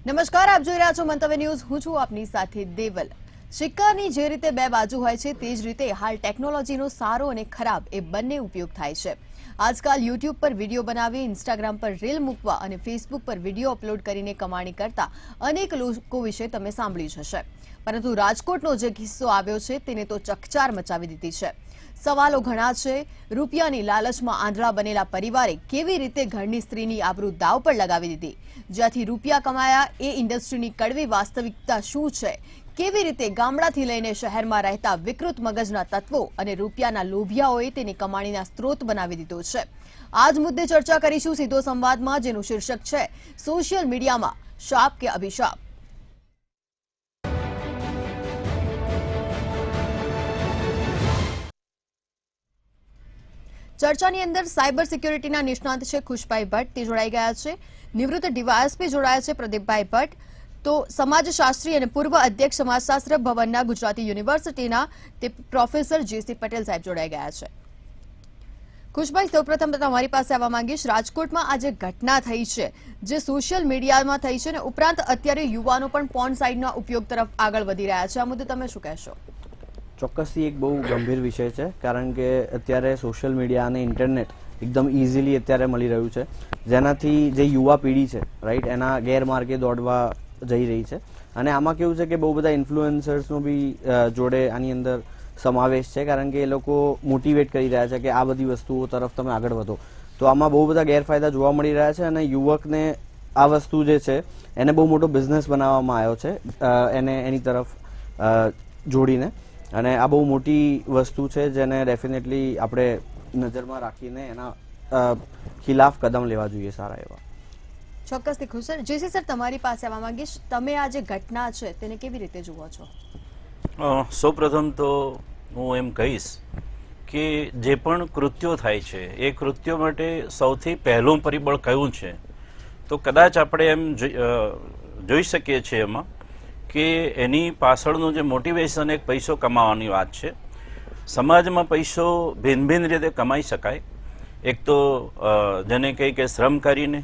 નમસ્કાર, આપ જોઈ રહ્યા છો મંતવ્ય ન્યૂઝ. હું છું આપની સાથે દેવલ. સિક્કાની જે રીતે બે બાજુ હોય છે તે જ રીતે હાલ ટેકનોલોજીનો સારો અને ખરાબ એ બંને ઉપયોગ થાય છે. આજકાલ યુટ્યુબ પર વિડીયો બનાવી, ઇન્સ્ટાગ્રામ પર રીલ મૂકવા અને ફેસબુક પર વિડીયો અપલોડ કરીને કમાણી કરતા અનેક લોકો વિશે તમે સાંભળ્યું જ હશે. પરંતુ રાજકોટનો જે કિસ્સો આવ્યો છે તેને તો ચકચાર મચાવી દીધી છે. સવાલો ઘણા છે. રૂપિયાની લાલચમાં આંધળા બનેલા પરિવારે કેવી રીતે ઘરની સ્ત્રીની આબરૂ દાવ પર લગાવી દીધી? જ્યાંથી રૂપિયા કમાયા એ ઇન્ડસ્ટ્રીની કડવી વાસ્તવિકતા શું છે? કેવી રીતે ગામડાથી લઈને શહેરમાં રહેતા વિકૃત મગજના તત્વો અને રૂપિયાના લોભિયાઓએ તેને કમાણીના સ્ત્રોત બનાવી દીધો છે? આ જ મુદ્દે ચર્ચા કરીશું સીધો સંવાદમાં, જેનું શીર્ષક છે સોશિયલ મીડિયામાં શાપ કે અભિશાપ. ચર્ચાની અંદર સાયબર સિક્યોરિટીના નિષ્ણાત છે ખુશભાઈ ભટ્ટ, તે જોડાઈ ગયા છે. નિવૃત્ત ડીવાયએસપી જોડાયા છે પ્રદીપભાઈ ભટ્ટ. તો સમાજશાસ્ત્રી અને પૂર્વ અધ્યક્ષ સમાજશાસ્ત્ર ભવનના ગુજરાતી યુનિવર્સિટીના તે પ્રોફેસર જેસી પટેલ સાહેબ જોડાઈ ગયા છે. ખુશભાઈ, સૌપ્રથમ તમારી પાસે આવવા માંગીશ. રાજકોટમાં આ જે ઘટના થઈ છે, જે સોશિયલ મીડિયામાં થઈ છે, ને ઉપરાંત અત્યારે યુવાનો પણ પોર્ન સાઇટના ઉપયોગ તરફ આગળ વધી રહ્યા છે, આ મુદ્દે તમે શું કહેશો? ચોક્કસથી એક બહુ ગંભીર વિષય છે, કારણ કે અત્યારે સોશિયલ મીડિયા અને ઇન્ટરનેટ એકદમ ઇઝીલી અત્યારે મળી રહ્યું છે, જેનાથી જે યુવા પેઢી છે રાઈટ એના ગેરમાર્ગે દોડવા જઈ રહી છે. અને આમાં કેવું છે કે બહુ બધા ઇન્ફ્લુએન્સર્સનો બી જોડે આની અંદર સમાવેશ છે, કારણ કે એ લોકો મોટિવેટ કરી રહ્યા છે કે આ બધી વસ્તુઓ તરફ તમે આગળ વધો. તો આમાં બહુ બધા ગેરફાયદા જોવા મળી રહ્યા છે અને યુવકને આ વસ્તુ જે છે એને બહુ મોટો બિઝનેસ બનાવવામાં આવ્યો છે એને એની તરફ જોડીને. અને આ બહુ મોટી વસ્તુ છે જેને ડેફિનેટલી આપણે નજરમાં રાખીને એના ખિલાફ કદમ લેવા જોઈએ સારા એવા. ચોક્કસથી ખુશ સર. જેસી સર, તમારી પાસે આવવા માંગીશ. તમે આ જે ઘટના છે તેને કેવી રીતે જુઓ છો? સૌપ્રથમ તો હું એમ કહીશ કે જે પણ કૃત્યો થાય છે એ કૃત્યો માટે સૌથી પહેલું પરિબળ કયું છે, તો કદાચ આપણે એમ જોઈ શકીએ છીએ એમાં કે એની પાછળનું જે મોટિવેશન એક પૈસો કમાવાની વાત છે. સમાજમાં પૈસો ભિન્ન ભિન્ન રીતે કમાઈ શકાય. એક તો જેને કહી કે શ્રમ કરીને,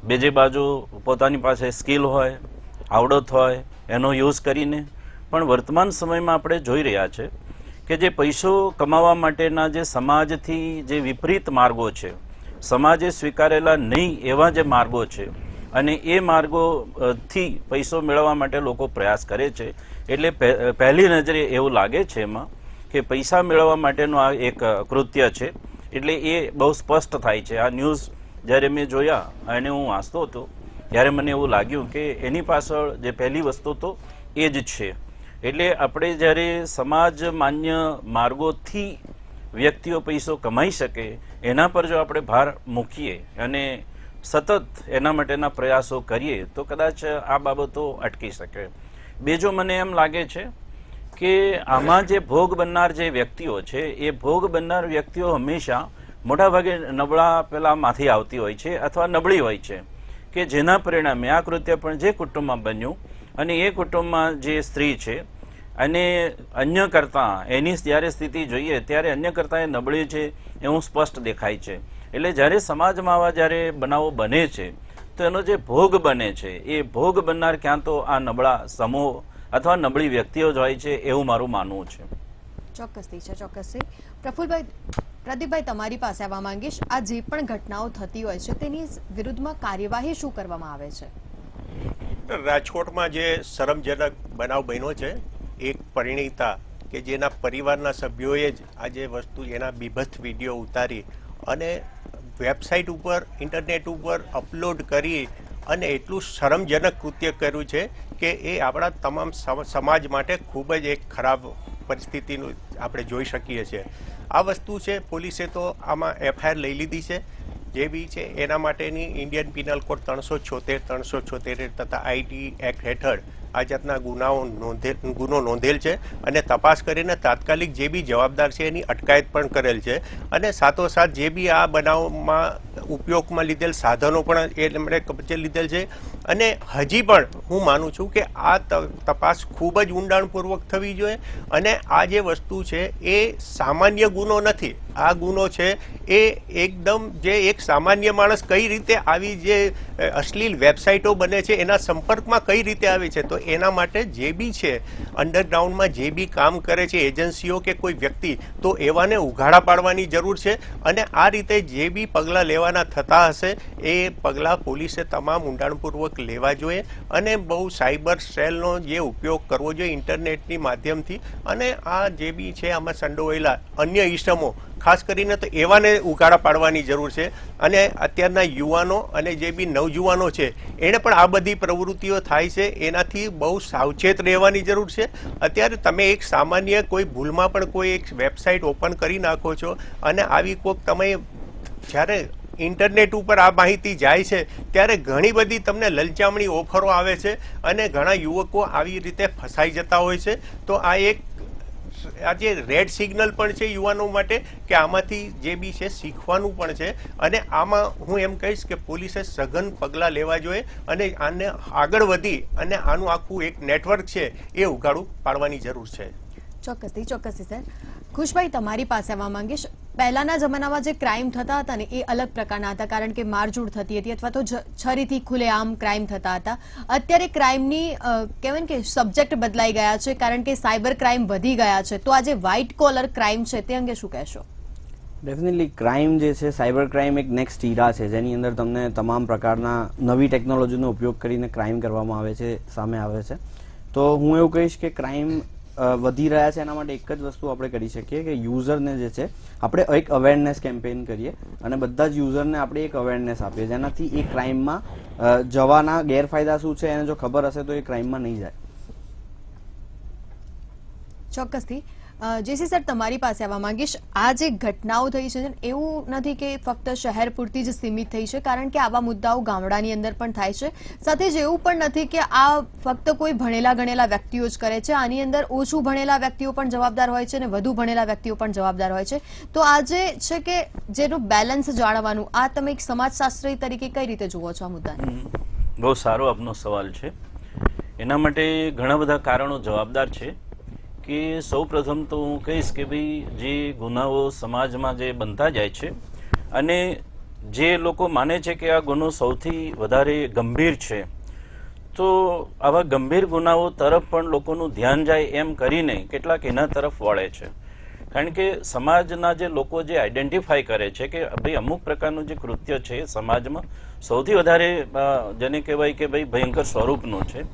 બીજી બાજુ પોતાની પાસે સ્કિલ હોય, આવડત હોય, એનો યુઝ કરીને. પણ વર્તમાન સમયમાં આપણે જોઈ રહ્યા છે કે જે પૈસો કમાવા માટેના જે સમાજથી જે વિપરીત માર્ગો છે, સમાજે સ્વીકારેલા નહીં એવા જે માર્ગો છે, અને એ માર્ગોથી પૈસો મેળવવા માટે લોકો પ્રયાસ કરે છે. એટલે પહેલી નજરે એવું લાગે છે એમાં કે પૈસા મેળવવા માટેનું આ એક કૃત્ય છે. એટલે એ બહુ સ્પષ્ટ થાય છે. આ ન્યૂઝ જ્યારે મેં જોયા અને હું વાંચતો હતો ત્યારે મને એવું લાગ્યું કે એની પાછળ જે પહેલી વસ્તુ તો એ જ છે. એટલે આપણે જ્યારે સમાજ માન્ય માર્ગોથી વ્યક્તિઓ પૈસો કમાઈ શકે એના પર જો આપણે ભાર મૂકીએ અને સતત એના માટેના પ્રયાસો કરીએ તો કદાચ આ બાબતો અટકી શકે. બીજું મને એમ લાગે છે કે આમાં જે ભોગ બનનાર જે વ્યક્તિઓ છે એ ભોગ બનનાર વ્યક્તિઓ હંમેશા મોટાભાગે નબળા પેલામાંથી આવતી હોય છે અથવા નબળી હોય છે, કે જેના પરિણામે આ કૃત્ય પણ જે કુટુંબમાં બન્યું અને એ કુટુંબમાં જે સ્ત્રી છે અને અન્ય કરતાં એની જ્યારે સ્થિતિ જોઈએ ત્યારે અન્ય કરતાં એ નબળી છે એવું સ્પષ્ટ દેખાય છે. એટલે જ્યારે સમાજમાં આવા જ્યારે બનાવો બને છે તો એનો જે ભોગ બને છે એ ભોગ બનનાર ક્યાં તો આ નબળા સમૂહ અથવા નબળી વ્યક્તિઓ જ હોય છે એવું મારું માનવું છે. ચોક્કસથી છે, ચોક્કસથી. પ્રદીપભાઈ, તમારી પાસે આવવા માંગીશ. આ જે પણ ઘટનાઓ થતી હોય છે તેની વિરુદ્ધમાં કાર્યવાહી શું કરવામાં આવે છે? રાજકોટમાં જે શરમજનક બનાવ બન્યો છે, એક પરિણીતા કે જેના પરિવારના સભ્યોએ જ આ જે વસ્તુ એના બીભત્સ વિડીયો ઉતારી અને વેબસાઇટ ઉપર, ઇન્ટરનેટ ઉપર અપલોડ કરી અને એટલું શરમજનક કૃત્ય કર્યું છે કે એ આપણા તમામ સમાજ માટે ખૂબ જ એક ખરાબ પરિસ્થિતિનું આપણે જોઈ શકીએ છીએ. આ વસ્તુ છે, પોલીસે તો આમાં એફઆઈઆર લઈ લીધી છે. જે બી છે એના માટેની ઇન્ડિયન પિનલ કોડ 376 તથા આઈટી એક્ટ હેઠળ આ જાતના ગુનો નોંધેલ છે અને તપાસ કરીને તાત્કાલિક જે બી જવાબદાર છે એની અટકાયત પણ કરેલ છે. અને સાથોસાથ જે બી આ બનાવમાં ઉપયોગમાં લીધેલ સાધનો પણ એમણે કબજે લીધેલ છે. અને હજી પણ હું માનું છું કે આ તપાસ ખૂબ જ ઊંડાણપૂર્વક થવી જોઈએ. અને આ જે વસ્તુ છે એ સામાન્ય ગુનો નથી. આ ગુનો છે એ એકદમ જે એક સામાન્ય માણસ કઈ રીતે આવી જે અશ્લીલ વેબસાઇટો બને છે એના સંપર્કમાં કઈ રીતે આવે છે, તો એના માટે જે બી છે અંડરગ્રાઉન્ડમાં જે બી કામ કરે છે એજન્સીઓ કે કોઈ વ્યક્તિ, તો એવાને ઉઘાડા પાડવાની જરૂર છે. અને આ રીતે જે બી પગલાં લેવાના થતા હશે એ પગલાં પોલીસે તમામ ઊંડાણપૂર્વક લેવા જોઈએ અને બહુ સાયબર સેલનો જે ઉપયોગ કરવો જોઈએ ઇન્ટરનેટની માધ્યમથી. અને આ જે બી છે આમાં સંડોવાયેલા અન્ય ઈસમો ખાસ કરીને તો એવાને ઉઘાડા પાડવાની જરૂર છે. અને અત્યારના યુવાનો અને જે બી નવજુવાનો છે એણે પણ આ બધી પ્રવૃત્તિઓ થાય છે એનાથી બહુ સાવચેત રહેવાની જરૂર છે. અત્યારે તમે એક સામાન્ય કોઈ ભૂલમાં પણ કોઈ એક વેબસાઇટ ઓપન કરી નાખો છો અને આવી કોઈક તમે જ્યારે ઇન્ટરનેટ ઉપર આ માહિતી જાય છે ત્યારે ઘણી બધી તમને લલચામણી ઓફરો આવે છે અને ઘણા યુવકો આવી રીતે ફસાઈ જતા હોય છે. તો આ એક આજે રેડ સિગ્નલ પણ છે યુવાનો માટે કે આમાંથી જે બી છે શીખવાનું પણ છે. અને આમાં હું એમ કહીશ કે પોલીસે સઘન પગલાં લેવા જોઈએ અને આને આગળ વધી અને આનું આખું એક નેટવર્ક છે એ ઉઘાડું પાડવાની જરૂર છે. ચોક્કસથી સર. ખુશભાઈ, તમારી પાસે આવવા માંગીશ. પહેલાના જમાનામાં જે ક્રાઇમ થતા હતા ને એ અલગ પ્રકારના હતા, કારણ કે મારઝૂડ થતી હતી અથવા તો છરીથી ખુલ્લેઆમ ક્રાઇમ થતા હતા. અત્યારે ક્રાઇમની કહેવાય ને કે સબ્જેક્ટ બદલાઈ ગયા છે, કારણ કે સાયબર ક્રાઇમ વધી ગયા છે. તો આ જે વ્હાઇટ કોલર ક્રાઇમ છે તે અંગે શું કહેશો? ડેફિનેટલી ક્રાઇમ જે છે, સાયબર ક્રાઇમ એક નેક્સ્ટ ઇરા છે જેની અંદર તમને તમામ પ્રકારના નવી ટેકનોલોજીનો ઉપયોગ કરીને ક્રાઇમ કરવામાં આવે છે, સામે આવે છે. તો હું એવું કહીશ કે ક્રાઇમ વધી રહ્યા છે એના માટે એક જ વસ્તુ આપણે કરી શકીએ કે યુઝરને જે છે આપણે એક અવેરનેસ કેમ્પેન કરીએ અને બધા જ યુઝરને આપણે એક અવેરનેસ આપીએ જેનાથી એ ક્રાઇમમાં જવાના ગેરફાયદા શું છે એને જો ખબર હશે તો એ ક્રાઇમમાં નહીં જાય. ચોક્કસથી. જેસી સર, તમારી પાસે આવવા માંગીશ. આ જે ઘટનાઓ થઈ છે એવું નથી કે ફક્ત શહેર પૂરતી જ સીમિત થઈ છે, કારણ કે આવા મુદ્દાઓ ગામડાની અંદર પણ થાય છે. સાથે જ એવું પણ નથી કે આ ફક્ત કોઈ ભણેલા ગણેલા વ્યક્તિઓ જ કરે છે. આની અંદર ઓછું ભણેલા વ્યક્તિઓ પણ જવાબદાર હોય છે અને વધુ ભણેલા વ્યક્તિઓ પણ જવાબદાર હોય છે. તો આ જે છે કે જેનું બેલેન્સ જાળવવાનું, આ તમે એક સમાજશાસ્ત્રી તરીકે કઈ રીતે જુઓ છો આ મુદ્દાને? બહુ સારો આપનો સવાલ છે. એના માટે ઘણા બધા કારણો જવાબદાર છે. કે સૌ પ્રથમ તો હું કહીશ કે ભાઈ જે ગુનાઓ સમાજમાં જે બનતા જાય છે અને જે લોકો માને છે કે આ ગુનો સૌથી વધારે ગંભીર છે, તો આવા ગંભીર ગુનાઓ તરફ પણ લોકોનું ધ્યાન જાય એમ કરીને કેટલાક એના તરફ વળે છે. કારણ કે સમાજના જે લોકો જે આઈડેન્ટિફાય કરે છે કે ભાઈ અમુક પ્રકારનું જે કૃત્ય છે સમાજમાં સૌથી વધારે જેને કહેવાય કે ભાઈ ભયંકર સ્વરૂપનું છે,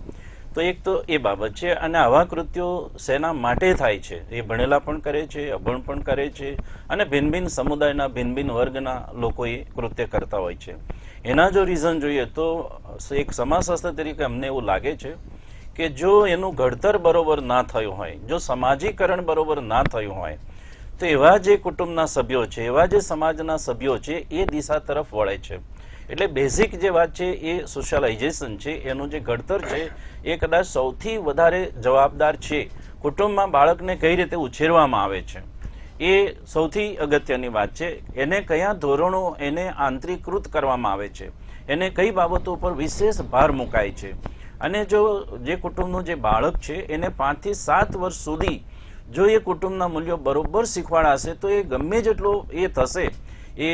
તો એક તો એ બાબત છે. અને આવા કૃત્યો શેના માટે થાય છે એ ભણેલા પણ કરે છે, અભણ પણ કરે છે અને ભિન્ન ભિન્ન સમુદાયના ભિન્ન ભિન્ન વર્ગના લોકો એ કૃત્ય કરતા હોય છે. એના જો રીઝન જોઈએ તો એક સમાજશાસ્ત્ર તરીકે અમને એવું લાગે છે કે જો એનું ઘડતર બરોબર ના થયું હોય, જો સમાજીકરણ બરોબર ના થયું હોય, તો એવા જે કુટુંબના સભ્યો છે, એવા જે સમાજના સભ્યો છે એ દિશા તરફ વળે છે. એટલે બેઝિક જે વાત છે એ સોશિયલાઇઝેશન છે, એનું જે ઘડતર છે એ કદાચ સૌથી વધારે જવાબદાર છે. કુટુંબમાં બાળકને કઈ રીતે ઉછેરવામાં આવે છે એ સૌથી અગત્યની વાત છે. એને કયા ધોરણો એને આંતરીકૃત કરવામાં આવે છે, એને કઈ બાબતો પર વિશેષ ભાર મુકાય છે. અને જો જે કુટુંબનું જે બાળક છે એને 5 થી 7 વર્ષ સુધી જો એ કુટુંબના મૂલ્યો બરોબર શીખવાડાશે તો એ ગમે જેટલો એ થશે, એ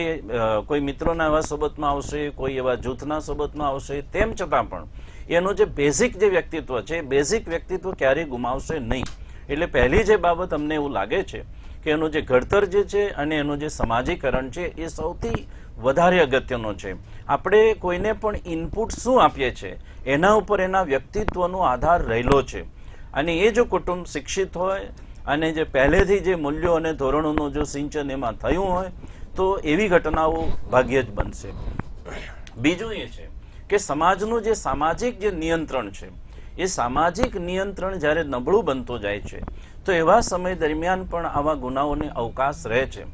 કોઈ મિત્રોના એવા સોબતમાં આવશે, કોઈ એવા જૂથના સોબતમાં આવશે, તેમ છતાં પણ એનું જે બેઝિક જે વ્યક્તિત્વ છે, બેઝિક વ્યક્તિત્વ ક્યારેય ગુમાવશે નહીં. એટલે પહેલી જે બાબત અમને એવું લાગે છે કે એનું જે ઘડતર જે છે અને એનું જે સમાજીકરણ છે એ સૌથી વધારે અગત્યનો છે. આપણે કોઈને પણ ઇનપુટ શું આપીએ છીએ એના ઉપર એના વ્યક્તિત્વનો આધાર રહેલો છે. અને એ જો કુટુંબ શિક્ષિત હોય અને જે પહેલેથી જે મૂલ્યો અને ધોરણોનું જો સિંચન એમાં થયું હોય તો એવી ઘટનાઓ ભાગ્યે જ બનશે. બીજું એ છે કે સમાજનું જે સામાજિક જે નિયંત્રણ છે એ સામાજિક નિયંત્રણ જ્યારે નબળું બનતું જાય છે તો એવા સમય દરમિયાન પણ આવા ગુનાઓને અવકાશ રહે છે.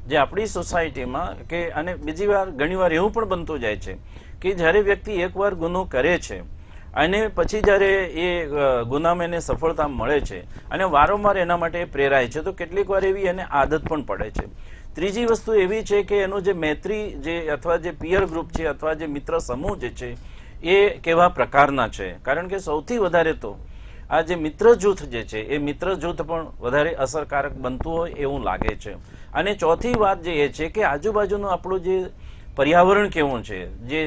જે આપણી સોસાયટીમાં કે અને બીજી વાર ઘણીવાર એવું પણ બનતું જાય છે કે જ્યારે વ્યક્તિ એકવાર ગુનો કરે છે અને પછી જ્યારે એ ગુનામાં એને સફળતા મળે છે અને વારંવાર એના માટે પ્રેરાય છે તો કેટલીક વાર એવી એને આદત પણ પડે છે. ત્રીજી વસ્તુ એવી છે કે એનું જે મૈત્રી જે અથવા જે પિયર ગ્રુપ છે અથવા જે મિત્ર સમૂહ જે છે એ કેવા પ્રકારના છે, કારણ કે સૌથી વધારે તો આ જે મિત્ર જૂથ જે છે એ મિત્ર જૂથ પણ વધારે અસરકારક બનતું હોય એવું લાગે છે. અને ચોથી વાત જે એ છે કે આજુબાજુનું આપણું જે પર્યાવરણ કેવું છે,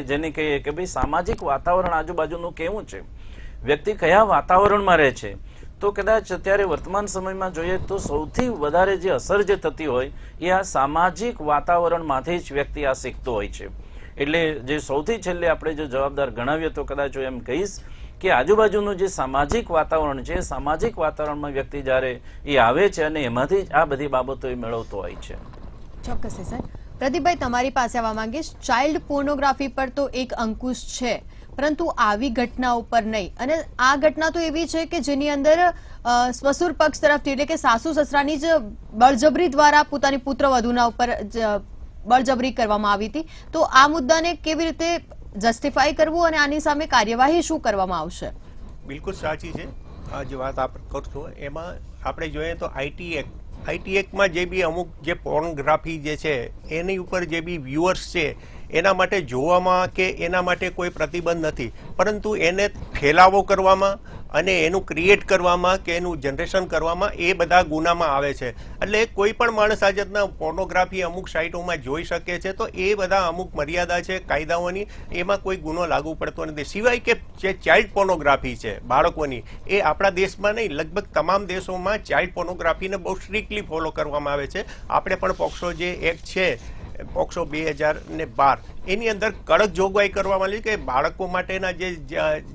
જેને કહીએ કે ભાઈ સામાજિક વાતાવરણ આજુબાજુનું કેવું છે, વ્યક્તિ કયા વાતાવરણમાં રહે છે, તો કદાચ અત્યારે વર્તમાન સમયમાં જોઈએ તો સૌથી વધારે જે અસર જે થતી હોય એ આ સામાજિક વાતાવરણમાંથી જ વ્યક્તિ આ શીખતો હોય છે. એટલે જે સૌથી છેલ્લે આપણે જો જવાબદાર ગણાવીએ તો કદાચ હું એમ કહીશ કે આજુબાજુનું જે સામાજિક વાતાવરણ છે, સામાજિક વાતાવરણમાં વ્યક્તિ જ્યારે એ આવે છે અને એમાંથી જ આ બધી બાબતો એ મેળવતો હોય છે. ચોક્કસ સર. પ્રદીપભાઈ, તમારી પાસે આવવા માંગીશ. ચાઇલ્ડ પોર્નોગ્રાફી પર તો એક અંકુશ છે, પરંતુ આવી ઘટના ઉપર નહીં. અને આ ઘટના તો એવી છે કે જેની અંદર સસુર પક્ષ તરફથી એટલે કે સાસુ સસરાની જ બળજબરી દ્વારા પોતાની પુત્ર વધુના ઉપર બળજબરી કરવામાં આવી હતી. તો આ મુદ્દાને કેવી રીતે જસ્ટિફાઈ કરવું અને આની સામે કાર્યવાહી શું કરવામાં આવશે? બિલકુલ સાચી છે આ જે વાત આપ કરશો. એમાં આપણે જોઈએ તો આઈટી એક્ટમાં જે બી અમુક જે પોર્નોગ્રાફી જે છે એની ઉપર જે બી વ્યુઅર્સ છે એના માટે જોવામાં કે એના માટે કોઈ પ્રતિબંધ નથી, પરંતુ એને ફેલાવો કરવામાં અને એનું ક્રિએટ કરવામાં કે એનું જનરેશન કરવામાં એ બધા ગુનામાં આવે છે. એટલે કોઈ પણ માણસ આ જાતના પોર્નોગ્રાફી અમુક સાઇટોમાં જોઈ શકે છે, તો એ બધા અમુક મર્યાદા છે કાયદાઓની, એમાં કોઈ ગુનો લાગુ પડતો નથી. સિવાય કે જે ચાઇલ્ડ પોર્નોગ્રાફી છે બાળકોની, એ આપણા દેશમાં નહીં, લગભગ તમામ દેશોમાં ચાઇલ્ડ પોર્નોગ્રાફીને બહુ સ્ટ્રિક્ટલી ફોલો કરવામાં આવે છે. આપણે પણ પોક્સો જે એક્ટ છે, પોક્સો 2012, એની અંદર કડક જોગવાઈ કરવામાં આવી કે બાળકો માટેના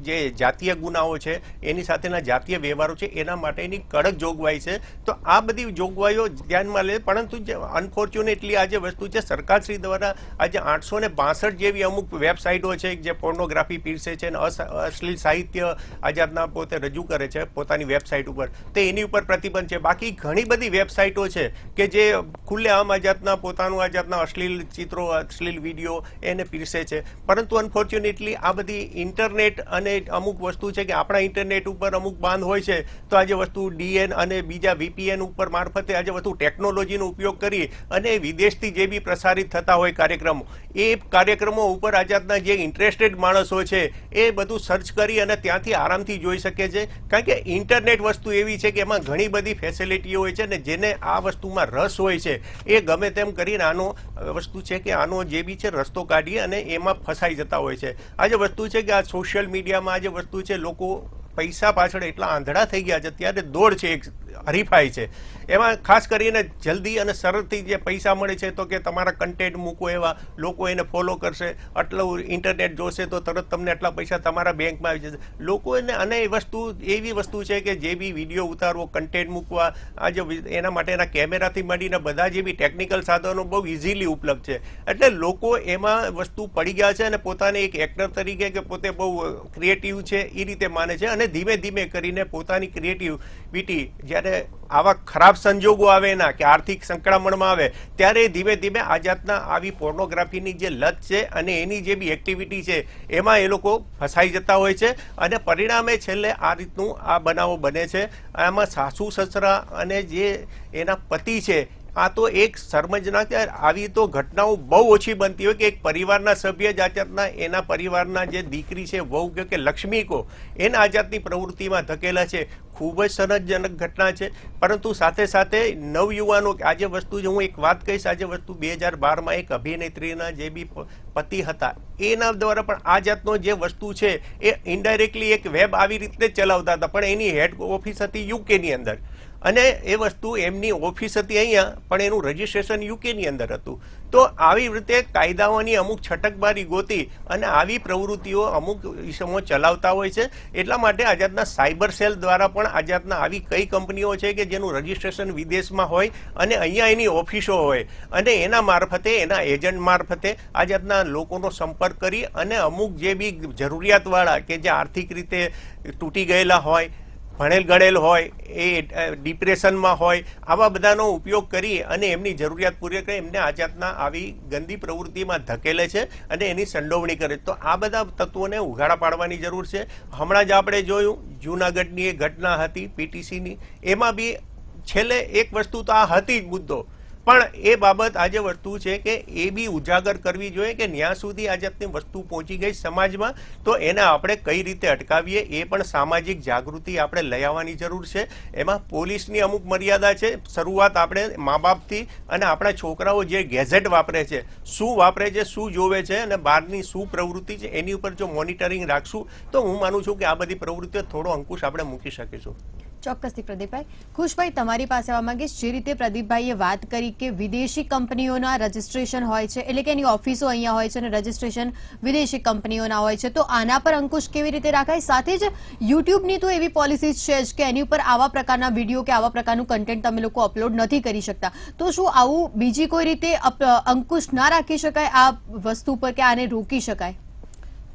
જે જાતીય ગુનાઓ છે એની સાથેના જાતીય વ્યવહારો છે એના માટેની કડક જોગવાઈ છે. તો આ બધી જોગવાઈઓ ધ્યાનમાં લે, પરંતુ જે અનફોર્ચ્યુનેટલી આ જે વસ્તુ છે સરકારશ્રી દ્વારા આજે 862 જેવી અમુક વેબસાઇટો છે જે પોર્નોગ્રાફી પીરસે છે અને અશ્લીલ સાહિત્ય આ જાતના પોતે રજૂ કરે છે પોતાની વેબસાઇટ ઉપર, તો એની ઉપર પ્રતિબંધ છે. બાકી ઘણી બધી વેબસાઇટો છે કે જે ખુલ્લેઆમ આ જાતના પોતાનું આ જાતના અશ્લીલ ચિત્રો, અશ્લીલ વિડીયો એને પીરસે છે. પરંતુ અનફોર્ચ્યુનેટલી આ બધી ઇન્ટરનેટ અને અમુક વસ્તુ છે કે આપણા ઇન્ટરનેટ ઉપર અમુક બાંધ હોય છે, તો આજે વસ્તુ ડીએન અને બીજા વીપીએન ઉપર મારફતે આજે વસ્તુ ટેકનોલોજીનો ઉપયોગ કરી અને વિદેશથી જે બી પ્રસારિત થતા હોય કાર્યક્રમો, એ કાર્યક્રમો ઉપર આ જાતના જે ઇન્ટરેસ્ટેડ માણસો છે એ બધું સર્ચ કરી અને ત્યાંથી આરામથી જોઈ શકે છે. કારણ કે ઇન્ટરનેટ વસ્તુ એવી છે કે એમાં ઘણી બધી ફેસિલિટીઓ હોય છે અને જેને આ વસ્તુમાં રસ હોય છે એ ગમે તેમ કરીને આનો વસ્તુ છે કે આનો જે બી છે રસ્તો કાઢી અને એમાં ફસાઈ જતા હોય છે. આ જે વસ્તુ છે કે આ સોશિયલ મીડિયામાં આ જે વસ્તુ છે, લોકો પૈસા પાછળ એટલા આંધળા થઈ ગયા છે, ત્યારે દોડ છે, એક હરીફાઈ છે. એમાં ખાસ કરીને જલ્દી અને સરળથી જે પૈસા મળે છે, તો કે તમારા કન્ટેન્ટ મૂકો એવા લોકો એને ફોલો કરશે, આટલું ઇન્ટરનેટ જોશે તો તરત તમને આટલા પૈસા તમારા બેંકમાં આવી જશે. લોકોને અને એ વસ્તુ એવી વસ્તુ છે કે જે બી વિડીયો ઉતારવો, કન્ટેન્ટ મૂકવા, આ જે એના માટેના કેમેરાથી માંડીને બધા જે બી ટેકનિકલ સાધનો બહુ ઇઝીલી ઉપલબ્ધ છે. એટલે લોકો એમાં વસ્તુ પડી ગયા છે અને પોતાને એક એક્ટર તરીકે કે પોતે બહુ ક્રિએટિવ છે એ રીતે માને છે. અને ધીમે ધીમે કરીને પોતાની ક્રિએટિવિટી જ્યારે આવા ખરાબ સંજોગો આવે ના કે આર્થિક સંકળામણમાં આવે ત્યારે ધીમે ધીમે આ જાતના આવી પોર્નોગ્રાફીની જે લત છે અને એની જે બી એક્ટિવિટી છે એમાં એ લોકો ફસાઈ જતા હોય છે અને પરિણામે છેલ્લે આ રીતનું આ બનાવો બને છે. આમાં સાસુ સસરા અને જે એના પતિ છે, આ તો એક શરમજનક, આવી તો ઘટનાઓ બહુ ઓછી બનતી હોય કે એક પરિવારના સભ્ય જ આ જાતના એના પરિવારના જે દીકરી છે, વહુ કે લક્ષ્મી કો, એના આ જાતની પ્રવૃત્તિમાં ધકેલા છે. ખૂબ જ શરમજનક ઘટના છે. પરંતુ સાથે સાથે નવયુવાનો, આજે વસ્તુ જે હું એક વાત કહીશ, આજે વસ્તુ 2012માં એક અભિનેત્રીના જે બી પતિ હતા એના દ્વારા પણ આ જાતનો જે વસ્તુ છે એ ઇનડાયરેક્ટલી એક વેબ આવી રીતે ચલાવતા હતા, પણ એની હેડ ઓફિસ હતી યુકેની અંદર અને એ વસ્તુ એમની ઓફિસ હતી અહીંયા, પણ એનું રજીસ્ટ્રેશન યુકેની અંદર હતું. તો આવી રીતે કાયદાઓની અમુક છટકબારી ગોતી અને આવી પ્રવૃત્તિઓ અમુક ઇસમો ચલાવતા હોય છે. એટલા માટે આ જાતના સાયબર સેલ દ્વારા પણ આ જાતના આવી કઈ કંપનીઓ છે કે જેનું રજીસ્ટ્રેશન વિદેશમાં હોય અને અહીંયા એની ઓફિસો હોય અને એના મારફતે, એના એજન્ટ મારફતે આ જાતના લોકોનો સંપર્ક કરી અને અમુક જે બી જરૂરિયાતવાળા કે જે આર્થિક રીતે તૂટી ગયેલા હોય, ભણેલ ગણેલ હોય, એ ડિપ્રેશનમાં હોય, આવા બધાનો ઉપયોગ કરી અને એમની જરૂરિયાત પૂરી કરી એમને આ જાતના આવી ગંદી પ્રવૃત્તિમાં ધકેલે છે અને એની સંડોવણી કરે. તો આ બધા તત્વોને ઉઘાડા પાડવાની જરૂર છે. હમણાં જ આપણે જોયું જૂનાગઢની એક ઘટના હતી પીટીસીની, એમાં બી છેલ્લે એક વસ્તુ તો આ હતી જ મુદ્દો પણ એ બાબત આજે વસ્તુ છે કે એ બી ઉજાગર કરવી જોઈએ કે જ્યાં સુધી આ જાતની વસ્તુ પહોંચી ગઈ સમાજમાં તો એને આપણે કઈ રીતે અટકાવીએ, એ પણ સામાજિક જાગૃતિ આપણે લઈ આવવાની જરૂર છે. એમાં પોલીસની અમુક મર્યાદા છે. શરૂઆત આપણે મા બાપથી અને આપણા છોકરાઓ જે ગેજેટ વાપરે છે, શું વાપરે છે, શું જોવે છે અને બહારની શું પ્રવૃત્તિ છે, એની ઉપર જો મોનિટરિંગ રાખશું તો હું માનું છું કે આ બધી પ્રવૃત્તિઓ થોડો અંકુશ આપણે મૂકી શકીશું. ચોક્કસથી પ્રદીપભાઈ. ખુશભાઈ, તમારી પાસે આવવા માંગીશ. જે રીતે પ્રદીપભાઈએ વાત કરી કે વિદેશી કંપનીઓના રજીસ્ટ્રેશન હોય છે, એટલે કે એની ઓફિસો અહીંયા હોય છે અને રજીસ્ટ્રેશન વિદેશી કંપનીઓના હોય છે, તો આના પર અંકુશ કેવી રીતે રાખાય? સાથે જ યુટ્યુબની તો એવી પોલિસી છે જ કે એની ઉપર આવા પ્રકારના વિડીયો કે આવા પ્રકારનું કન્ટેન્ટ તમે લોકો અપલોડ નથી કરી શકતા, તો શું આવું બીજી કોઈ રીતે અંકુશ ના રાખી શકાય આ વસ્તુ પર કે આને રોકી શકાય?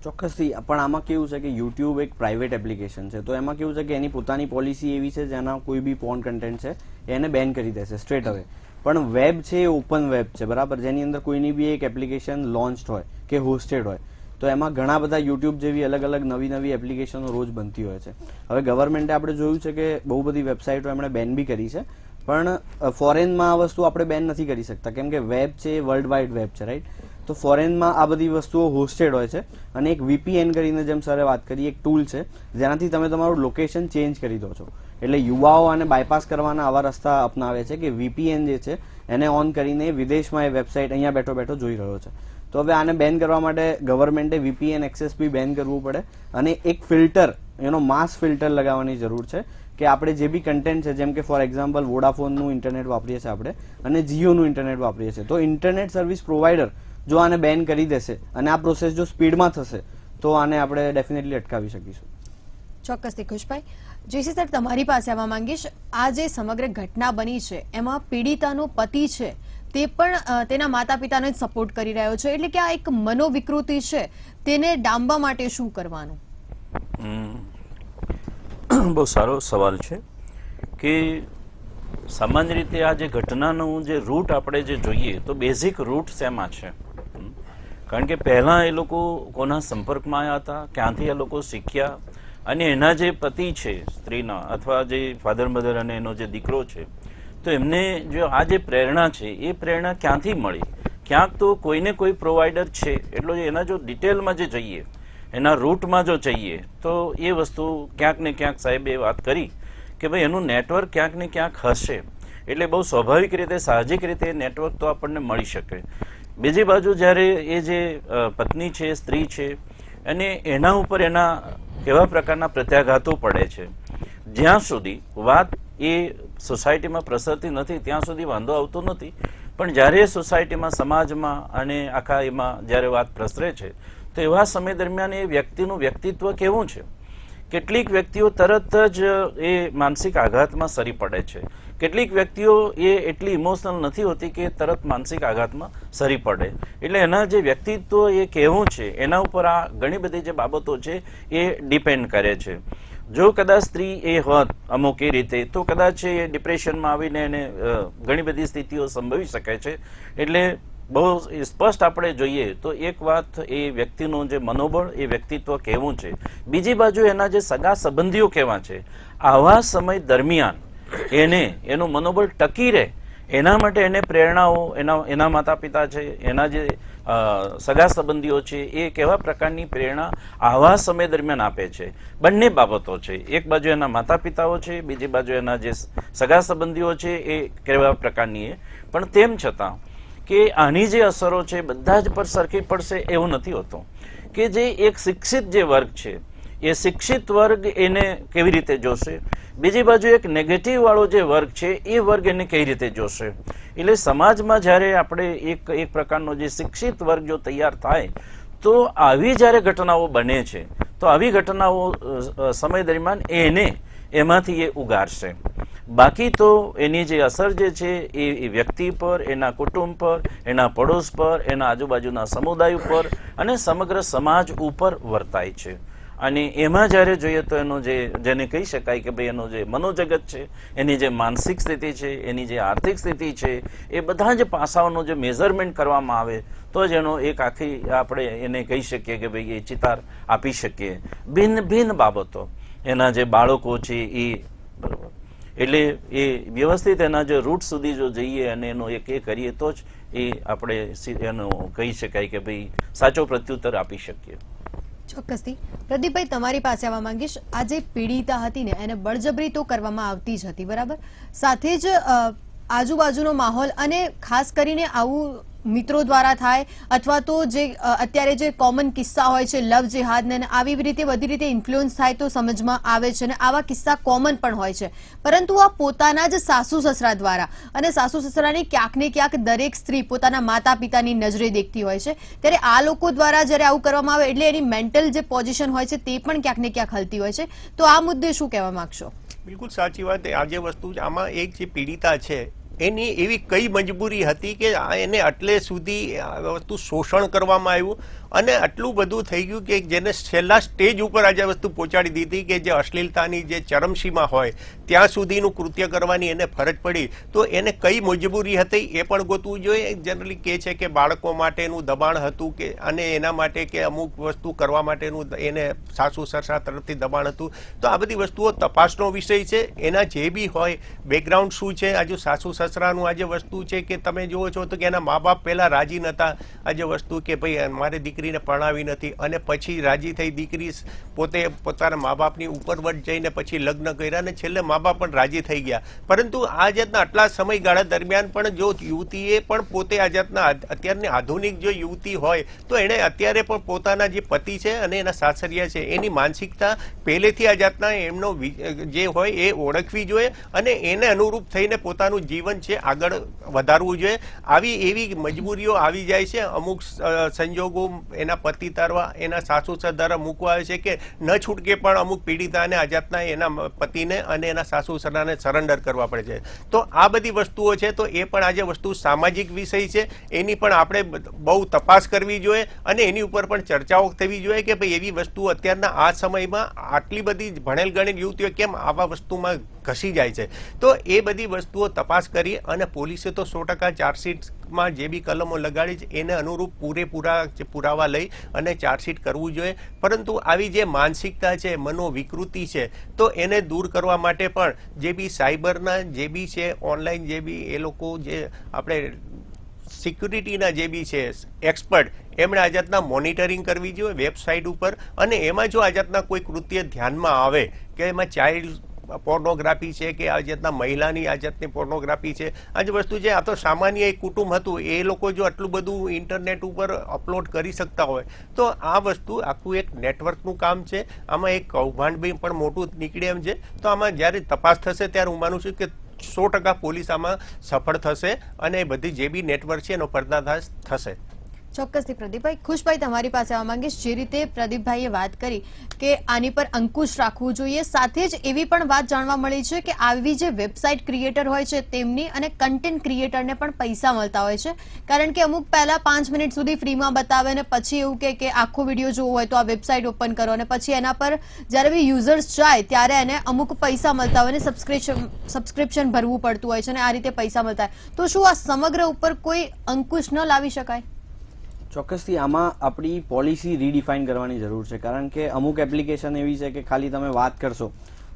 ચોક્કસથી. પણ આમાં કેવું છે કે યુટ્યુબ એક પ્રાઇવેટ એપ્લિકેશન છે, તો એમાં કેવું છે કે એની પોતાની પોલિસી એવી છે જેના કોઈ બી પોર્ન કન્ટેન્ટ છે એને બેન કરી દેશે સ્ટ્રેટ અવે. પણ વેબ છે એ ઓપન વેબ છે, બરાબર, જેની અંદર કોઈની બી એક એપ્લિકેશન લોન્ચ હોય કે હોસ્ટેડ હોય, તો એમાં ઘણા બધા યુટ્યુબ જેવી અલગ અલગ નવી એપ્લિકેશનો રોજ બનતી હોય છે. હવે ગવર્મેન્ટે આપણે જોયું છે કે બહુ બધી વેબસાઇટો એમણે બેન બી કરી છે, પણ ફોરેનમાં આ વસ્તુ આપણે બેન નથી કરી શકતા કેમ કે વેબ છે એ વર્લ્ડ વાઇડ વેબ છે, રાઈટ? તો ફોરેનમાં આ બધી વસ્તુઓ હોસ્ટેડ હોય છે અને એક VPN કરીને, જેમ સરે વાત કરી, એક ટૂલ છે જેનાથી તમે તમારું લોકેશન ચેન્જ કરી દો છો. એટલે યુવાઓ આને બાયપાસ કરવાના આવા રસ્તા અપનાવે છે કે VPN જે છે એને ઓન કરીને વિદેશમાં એ વેબસાઇટ અહીંયા બેઠો બેઠો જોઈ રહ્યો છે. તો હવે આને બેન કરવા માટે ગવર્મેન્ટે VPN એક્સેસ બી બેન કરવું પડે અને એક ફિલ્ટર, માસ ફિલ્ટર લગાવવાની જરૂર છે કે આપણે જે બી કન્ટેન્ટ છે, જેમ કે ફોર એક્ઝામ્પલ વોડાફોનનું ઇન્ટરનેટ વાપરીએ છીએ આપણે અને જીઓનું ઇન્ટરનેટ વાપરીએ છીએ, તો ઇન્ટરનેટ સર્વિસ પ્રોવાઈડર જો આને બેન કરી દેશે અને આ પ્રોસેસ જો સ્પીડમાં થશે તો આને આપણે ડેફિનેટલી અટકાવી શકીશું. ચોક્કસથી. ખુશભાઈ, જેસી સર, તમારી પાસે આવવા માંગીશ. આ જે સમગ્ર ઘટના બની છે એમાં પીડિતાનો પતિ છે તે પણ તેના માતા પિતાને જ સપોર્ટ કરી રહ્યો છે, એટલે કે આ એક મનોવિકૃતિ છે, તેને ડામવા માટે શું કરવાનું? બહુ સારો સવાલ છે કે સામાન્ય રીતે આ જે ઘટનાનું જે રૂટ આપણે જે જોઈએ તો બેઝિક રૂટ શેમાં છે? કારણ કે પહેલાં એ લોકો કોના સંપર્કમાં આવ્યા હતા, ક્યાંથી એ લોકો શીખ્યા, અને એના જે પતિ છે સ્ત્રીના અથવા જે ફાધર મધર અને એનો જે દીકરો છે, તો એમને જો આ જે પ્રેરણા છે એ પ્રેરણા ક્યાંથી મળી? ક્યાંક તો કોઈને કોઈ પ્રોવાઈડર છે. એટલો એના જો ડિટેલમાં જે જઈએ, એના રૂટમાં જો જઈએ તો એ વસ્તુ ક્યાંક ને ક્યાંક સાહેબે વાત કરી કે ભાઈ એનું નેટવર્ક ક્યાંક ને ક્યાંક હશે. એટલે બહુ સ્વાભાવિક રીતે, સાહજિક રીતે નેટવર્ક તો આપણને મળી શકે. બીજી બાજુ જ્યારે એ જે પત્ની છે, સ્ત્રી છે, અને એના ઉપર એના કેવા પ્રકારના પ્રત્યાઘાતો પડે છે, જ્યાં સુધી વાત એ સોસાયટીમાં પ્રસરતી નથી ત્યાં સુધી વાંધો આવતો નથી. પણ જ્યારે સોસાયટીમાં, સમાજમાં અને આખા એમાં જ્યારે વાત પ્રસરે છે તો એવા સમય દરમિયાન એ વ્યક્તિનું વ્યક્તિત્વ કેવું છે? કેટલીક વ્યક્તિઓ તરત જ એ માનસિક આઘાતમાં સરી પડે છે, કેટલીક વ્યક્તિઓ એ એટલી ઇમોશનલ નથી હોતી કે તરત માનસિક આઘાતમાં સરી પડે. એટલે એના જે વ્યક્તિત્વ એ કેવું છે એના ઉપર આ ઘણી બધી જે બાબતો છે એ ડિપેન્ડ કરે છે. જો કદાચ સ્ત્રી એ હોત અમુક એ રીતે તો કદાચ એ ડિપ્રેશનમાં આવીને એને ઘણી બધી સ્થિતિઓ સંભવી શકે છે. એટલે બહુ સ્પષ્ટ આપણે જોઈએ તો એક વાત એ વ્યક્તિનું જે મનોબળ, એ વ્યક્તિત્વ કેવું છે, બીજી બાજુ એના જે સગા સંબંધીઓ કેવા છે, આવા સમય દરમિયાન એનું મનોબળ ટકી રહે એના માટે એને પ્રેરણાઓ, એના માતા પિતા છે, એના જે સગા સંબંધીઓ છે, એ કેવા પ્રકારની પ્રેરણા આવા સમય દરમિયાન આપે છે. બંને બાબતો છે, એક બાજુ એના માતા પિતાઓ છે, બીજી બાજુ એના જે સગા સંબંધીઓ છે એ કેવા પ્રકારની. પણ તેમ છતાં કે આની જે અસરો છે બધા જ પર સરખી પડશે એવું નથી હોતું. કે જે એક શિક્ષિત જે વર્ગ છે એ શિક્ષિત વર્ગ એને કેવી રીતે જોશે, બીજી બાજુ એક નેગેટિવ વાળો જે વર્ગ છે એ વર્ગ એને કઈ રીતે જોશે. એટલે સમાજમાં જ્યારે આપણે એક પ્રકારનો જે શિક્ષિત વર્ગ જો તૈયાર થાય તો આવી જ્યારે ઘટનાઓ બને છે તો આવી ઘટનાઓ સમય દરમિયાન એમાંથી એ ઉગારશે. બાકી તો એની જે અસર જે છે એ વ્યક્તિ પર, એના કુટુંબ પર, એના પડોશ પર, એના આજુબાજુના સમુદાય ઉપર અને સમગ્ર સમાજ ઉપર વર્તાય છે. અને એમાં જ્યારે જોઈએ તો એનો જેને કહી શકાય કે ભાઈ એનો જે મનોજગત છે, એની જે માનસિક સ્થિતિ છે, એની જે આર્થિક સ્થિતિ છે, એ બધા જ પાસાઓનો જે મેઝરમેન્ટ કરવામાં આવે તો જ એનો એક આખી આપણે એને કહી શકીએ કે ભાઈ એ ચિતાર આપી શકીએ. ભિન્ન ભિન્ન બાબતો, એના જે બાળકો છે એ, બરાબર, એટલે એ વ્યવસ્થિત એના જો રૂટ સુધી જો જઈએ અને એનો એક એ કરીએ તો જ એ આપણે એનો કહી શકાય કે ભાઈ સાચો પ્રત્યુત્તર આપી શકીએ. ચોક્કસથી. પ્રદીપભાઈ, તમારી પાસે આવવા માંગીશ. આ જે પીડિતા હતી ને એને બળજબરી તો કરવામાં આવતી જ હતી, બરાબર, સાથે જ આજુબાજુનો માહોલ અને ખાસ કરીને આવું મિત્રો દ્વારા થાય અથવા તો જે અત્યારે જે કોમન કિસ્સા હોય છે લવ જેહાદ ને આવી રીતે બધી રીતે ઇન્ફ્લુઅન્સ થાય તો સમજમાં આવે છે અને આવા કિસ્સા કોમન પણ હોય છે, પરંતુ આ પોતાના જ સાસુ સસરા દ્વારા, અને સાસુ સસરાની ક્યાંક ને ક્યાંક દરેક સ્ત્રી પોતાના માતા પિતાની નજરે દેખતી હોય છે, ત્યારે આ લોકો દ્વારા જ્યારે આવું કરવામાં આવે એટલે એની મેન્ટલ જે પોઝિશન હોય છે તે પણ ક્યાંક ને ક્યાંક હલતી હોય છે. તો આ મુદ્દે શું કહેવા માંગશો? બિલકુલ સાચી વાત. આ જે વસ્તુ આમાં એક જે પીડિતા છે એની એવી કઈ મજબૂરી હતી કે એને આટલે સુધી આ વસ્તુ શોષણ કરવામાં આવ્યું અને આટલું બધું થઈ ગયું કે જેને છેલ્લા સ્ટેજ ઉપર આજે વસ્તુ પહોંચાડી દીધી કે જે અશ્લીલતાની જે ચરમસીમા હોય ત્યાં સુધીનું કૃત્ય કરવાની એને ફરજ પડી. તો એને કઈ મજબૂરી હતી એ પણ ગોતવું જોઈએ. જનરલી કહે છે કે બાળકો માટેનું દબાણ હતું કે અને એના માટે કે અમુક વસ્તુ કરવા માટેનું એને સાસુ સસરા તરફથી દબાણ હતું. તો આ બધી વસ્તુઓ તપાસનો વિષય છે. એના જે બી હોય બેકગ્રાઉન્ડ શું છે, આજે સાસુ સસરાનું આજે વસ્તુ છે કે તમે જુઓ છો તો કે એના મા બાપ પહેલા રાજી નહોતા આજે વસ્તુ કે ભાઈ મારે દીકરીને પરણાવી નથી, અને પછી રાજી થઈ દીકરી પોતે પોતાના મા બાપની ઉપરવટ જઈને પછી લગ્ન કર્યા અને છેલ્લે મા બાપ પણ રાજી થઈ ગયા. પરંતુ આ જાતના આટલા સમયગાળા દરમિયાન પણ જો યુવતીએ પણ પોતે આ જાતના અત્યારની આધુનિક જો યુવતી હોય તો એણે અત્યારે પણ પોતાના જે પતિ છે અને એના સાસરિયા છે એની માનસિકતા પહેલેથી આ જાતના એમનો જે હોય એ ઓળખવી જોઈએ અને એને અનુરૂપ થઈને પોતાનું જીવન છે આગળ વધારવું જોઈએ. આવી એવી મજબૂરીઓ આવી જાય છે, અમુક સંજોગો એના પતિ તારવા એના સાસુ સસરા મૂકવા આવે છે કે ન છૂટકે પણ અમુક પીડિતાને આ જાતના એના પતિને અને એના સાસુ સસરાને સરેન્ડર કરવા પડે છે. તો આ બધી વસ્તુઓ છે તો એ પણ આજે વસ્તુ સામાજિક વિષય છે, એની પણ આપણે બહુ તપાસ કરવી જોઈએ અને એની ઉપર પણ ચર્ચાઓ થવી જોઈએ કે ભાઈ એવી વસ્તુ અત્યારના આ સમયમાં આટલી બધી ભણેલ ગણેલ યુવતીઓ કેમ આવા વસ્તુમાં ઘસી જાય છે. તો એ બધી વસ્તુઓ તપાસ કરી અને પોલીસે તો 100% ચાર્જશીટમાં જે બી કલમો લગાડી છે એને અનુરૂપ પૂરેપૂરા પુરાવા લઈ અને ચાર્જશીટ કરવું જોઈએ. પરંતુ આવી જે માનસિકતા છે, મનોવિકૃતિ છે, તો એને દૂર કરવા માટે પણ જે બી સાયબરના જે બી છે ઓનલાઈન જે બી એ લોકો જે આપણે સિક્યુરિટીના જે બી છે એક્સપર્ટ એમણે આ જાતના મોનિટરિંગ કરવી જોઈએ વેબસાઇટ ઉપર. અને એમાં જો આ જાતના કોઈ કૃત્ય ધ્યાનમાં આવે કે એમાં ચાઇલ્ડ પોર્નોગ્રાફી છે કે આ જાતના મહિલાની આ જાતની પોર્નોગ્રાફી છે, આ જે વસ્તુ છે આ તો સામાન્ય એક કુટુંબ હતું એ લોકો જો આટલું બધું ઇન્ટરનેટ ઉપર અપલોડ કરી શકતા હોય તો આ વસ્તુ આખું એક નેટવર્કનું કામ છે. આમાં એક કૌભાંડ બી પણ મોટું નીકળે એમ છે. તો આમાં જ્યારે તપાસ થશે ત્યારે હું માનું છું કે 100% પોલીસ આમાં સફળ થશે અને બધી જે બી નેટવર્ક છે એનો પર્દાફાશ થશે. ચોક્કસથી. પ્રદીપભાઈ, ખુશભાઈ તમારી પાસે આવવા માંગીશ. જે રીતે પ્રદીપભાઈએ વાત કરી કે આની પર અંકુશ રાખવું જોઈએ, સાથે જ એવી પણ વાત જાણવા મળી છે કે આવી જે વેબસાઇટ ક્રિએટર હોય છે તેમની અને કન્ટેન્ટ ક્રિએટરને પણ પૈસા મળતા હોય છે, કારણ કે અમુક પહેલા 5 મિનિટ સુધી ફ્રીમાં બતાવે અને પછી એવું કે આખો વિડીયો જોવો હોય તો આ વેબસાઇટ ઓપન કરો અને પછી એના પર જ્યારે બી યુઝર્સ જાય ત્યારે એને અમુક પૈસા મળતા હોય અને સબસ્ક્રિપ્શન ભરવું પડતું હોય છે અને આ રીતે પૈસા મળતા હોય. તો શું આ સમગ્ર ઉપર કોઈ અંકુશ ન લાવી શકાય? ચોક્કસથી આમાં આપણી પોલિસી રીડિફાઇન કરવાની જરૂર છે, કારણ કે અમુક એપ્લિકેશન એવી છે કે ખાલી તમે વાત કરશો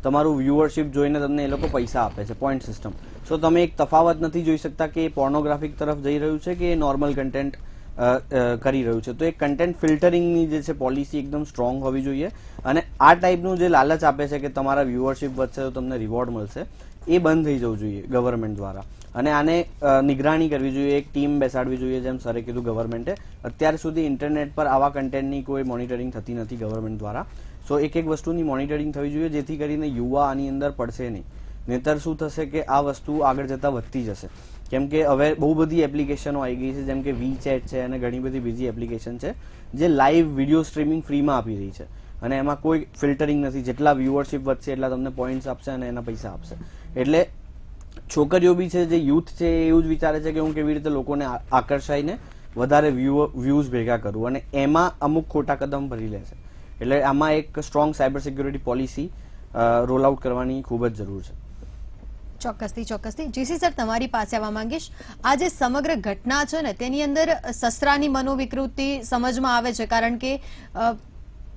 તમારું વ્યુઅરશિપ જોઈને તમને એ લોકો પૈસા આપે છે, પોઈન્ટ સિસ્ટમ. સો તમે એક તફાવત નથી જોઈ શકતા કે એ પોર્નોગ્રાફિક તરફ જઈ રહ્યું છે કે એ નોર્મલ કન્ટેન્ટ કરી રહ્યું છે. તો એ કન્ટેન્ટ ફિલ્ટરિંગની જે છે પોલિસી એકદમ સ્ટ્રોંગ હોવી જોઈએ અને આ ટાઈપનું જે લાલચ આપે છે કે તમારા વ્યુઅરશિપ વધશે તો તમને રિવોર્ડ મળશે એ બંધ થઈ જવું જોઈએ ગવર્મેન્ટ દ્વારા. અને આને નિગરાણી કરવી જોઈએ, એક ટીમ બેસાડવી જોઈએ. જેમ સરે કીધું ગવર્મેન્ટે અત્યાર સુધી ઇન્ટરનેટ પર આવા કન્ટેન્ટની કોઈ મોનિટરિંગ થતી નથી ગવર્મેન્ટ દ્વારા. સો એક એક વસ્તુની મોનિટરિંગ થવી જોઈએ જેથી કરીને યુવા આની અંદર પડશે નહીં. નહીતર શું થશે કે આ વસ્તુ આગળ જતાં વધતી જશે. કેમ કે હવે બહુ બધી એપ્લિકેશનો આવી ગઈ છે, જેમ કે વીચેટ છે અને ઘણી બધી બીજી એપ્લિકેશન છે જે લાઈવ વિડીયો સ્ટ્રીમિંગ ફ્રીમાં આપી રહી છે અને એમાં કોઈ ફિલ્ટરિંગ નથી. જેટલા વ્યુઅરશિપ વધશે એટલા તમને પોઈન્ટ્સ આપશે અને એના પૈસા આપશે. એટલે છોકરીઓ બી છે, જે યુથ છે, એવું જ વિચારે છે કે હું કેવી રીતે લોકોને આકર્ષાઈને વધારે વ્યૂઝ ભેગા કરું અને એમાં અમુક ખોટા કદમ ભરી લે છે. એટલે આમાં એક strong cyber security policy role out કરવાની ખૂબ જ જરૂર છે. ચોક્કસથી. જીસી સર તમારી પાસે આવવા માંગીશ. આ જે સમગ્ર ઘટના છે ને તેની અંદર સસરાની મનોવિકૃતિ સમજમાં આવે છે, કારણ કે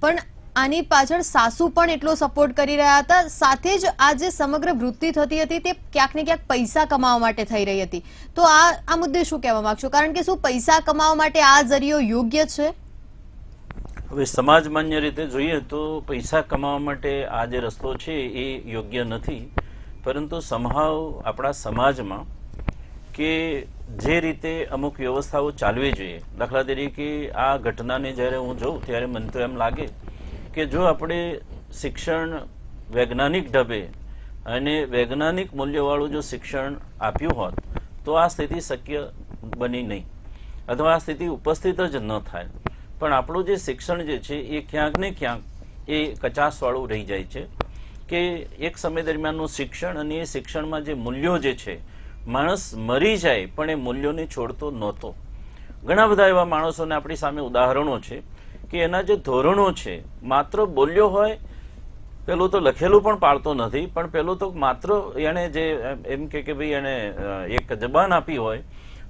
પણ આની પાછળ સાસુ પણ એટલો સપોર્ટ કરી રહ્યા હતા, સાથે જ આ જે સમગ્ર વૃત્તિ થતી હતી તે ક્યાંક ને ક્યાંક પૈસા કમાવા માટે થઈ રહી હતી. તો આ મુદ્દે શું કહેવા માંગશો? કારણ કે શું પૈસા કમાવા માટે આ જરિયો યોગ્ય છે? હવે સમાજ માન્ય રીતે જોઈએ તો પૈસા કમાવા માટે આ જે રસ્તો છે એ યોગ્ય નથી, પરંતુ સમહાવ આપણા સમાજમાં કે જે રીતે અમુક વ્યવસ્થાઓ ચાલવી જોઈએ, દાખલા તરીકે આ ઘટનાને જ્યારે હું જોઉં ત્યારે મને તો એમ લાગે કે જો આપણે શિક્ષણ વૈજ્ઞાનિક ઢબે અને વૈજ્ઞાનિક મૂલ્યવાળું જો શિક્ષણ આપ્યું હોત તો આ સ્થિતિ શક્ય બની નહીં, અથવા આ સ્થિતિ ઉપસ્થિત જ ન થાય. પણ આપણું જે શિક્ષણ જે છે એ ક્યાંક ને ક્યાંક એ કચાશવાળું રહી જાય છે કે એક સમય દરમિયાનનું શિક્ષણ અને એ શિક્ષણમાં જે મૂલ્યો જે છે, માણસ મરી જાય પણ એ મૂલ્યોને છોડતો નહોતો. ઘણા બધા એવા માણસોને આપણી સામે ઉદાહરણો છે કે એના જે ધોરણો છે માત્ર બોલ્યો હોય, પેલું તો લખેલું પણ પાળતો નથી, પણ પેલું તો માત્ર એણે જે એમ કે ભાઈ એણે એક જબાન આપી હોય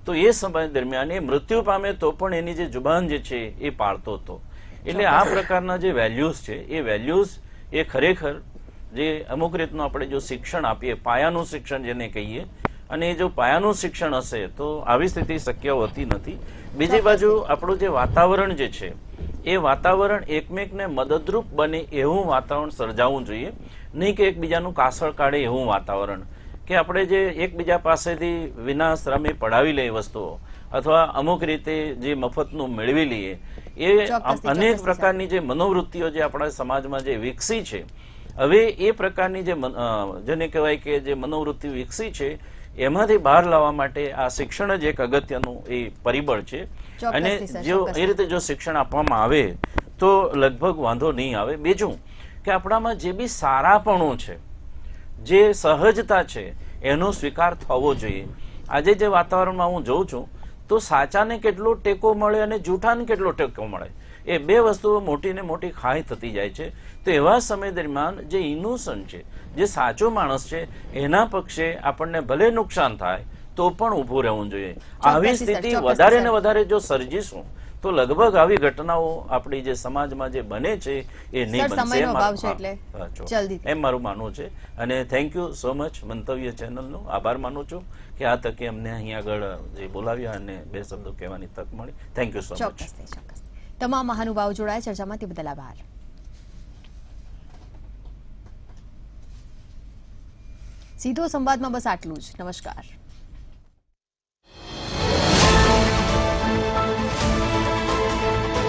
તો એ સમય દરમિયાન એ મૃત્યુ પામે તો પણ એની જે જુબાન જે છે એ પાળતો હતો. એટલે આ પ્રકારના જે વેલ્યુઝ છે એ વેલ્યુઝ એ ખરેખર જે અમુક રીતનું આપણે જો શિક્ષણ આપીએ, પાયાનું શિક્ષણ જેને કહીએ, અને એ જો પાયાનું શિક્ષણ હશે તો આવી સ્થિતિ શક્ય હોતી નથી. બીજી બાજુ આપણું જે વાતાવરણ જે છે એ વાતાવરણ એકમેકને મદદરૂપ બને એવું વાતાવરણ સર્જાવવું જોઈએ, નહીં કે એકબીજાનું કાસળ કાઢે એવું વાતાવરણ, કે આપણે જે એકબીજા પાસેથી વિના શ્રમે પડાવી લઈએ વસ્તુઓ, અથવા અમુક રીતે જે મફતનું મેળવી લઈએ, એ અનેક પ્રકારની જે મનોવૃત્તિઓ જે આપણા સમાજમાં જે વિકસી છે, હવે એ પ્રકારની જે જેને કહેવાય કે જે મનોવૃત્તિ વિકસી છે એમાંથી બહાર લાવવા માટે આ શિક્ષણ જ એક અગત્યનું એ પરિબળ છે. અને જો એ રીતે જો શિક્ષણ આપવામાં આવે તો લગભગ વાંધો નહીં આવે. બીજું કે આપણામાં જે બી સારાપણું છે, જે સહજતા છે, એનો સ્વીકાર થવો જોઈએ. આજે જે વાતાવરણમાં હું જોઉં છું તો સાચાને કેટલો ટેકો મળે અને જૂઠાને કેટલો ટેકો મળે, એ બે વસ્તુઓ મોટી ને મોટી ખાઈ થતી જાય છે. તો એવા સમય દરમિયાન જે ઇનોસન્ટ છે, જે સાચો માણસ છે, એના પક્ષે આપણને ભલે નુકસાન થાય તો પણ ઊભું રહેવું જોઈએ. આવી સ્થિતિ વધારે ને વધારે જો સર્જીશું તો લગભગ આવી ઘટનાઓ આપણી જે સમાજમાં જે બને છે એ નહીં બનશે, એમ મારું માનવું છે. અને થેન્ક યુ સો મચ મંતવ્ય ચેનલનો આભાર માનું છું કે આ તકે અમને અહીં આગળ જે બોલાવ્યા અને બે શબ્દો કહેવાની તક મળી. Thank you so much. તમામ મહાનુભાવો જોડાયા ચર્ચામાં, તે બદલ આભાર. સીધો સંવાદમાં બસ આટલું જ. નમસ્કાર.